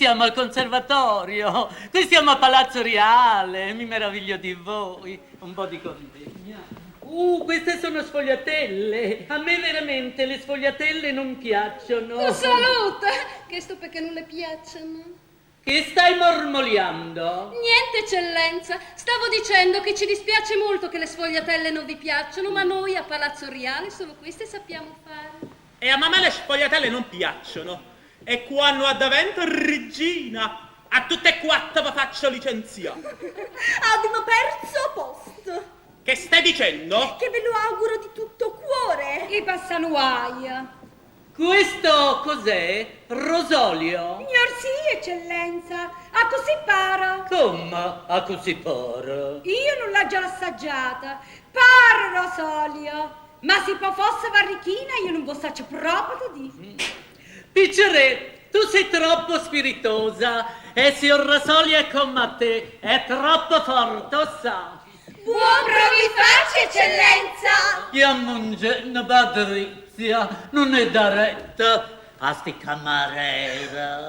siamo al conservatorio, qui siamo a Palazzo Reale, mi meraviglio di voi. Un po' di convegna. Queste sono sfogliatelle. A me veramente le sfogliatelle non piacciono. Salute! Questo perché non le piacciono? Che stai mormoriando? Niente, eccellenza. Stavo dicendo che ci dispiace molto che le sfogliatelle non vi piacciono, ma noi a Palazzo Reale solo queste sappiamo fare. E a mamma le sfogliatelle non piacciono. E quando addavento regina, a tutte e quattro vi faccio licenziare. Abbiamo perso posto. Che stai dicendo? Che ve lo auguro di tutto cuore. E passanuaia. Questo cos'è? Rosolio? Signor sì, eccellenza. A così para. Come? A così pare? Io non l'ho già assaggiata. Pare rosolio. Ma se poi fosse varrichina io non vi saccio proprio di dire. Piccere, tu sei troppo spiritosa e se il rosolio è come te è troppo forte, sa. Buon provifaccio, eccellenza. Chiamo un genio Patrizia, non è da retta a sti camarera.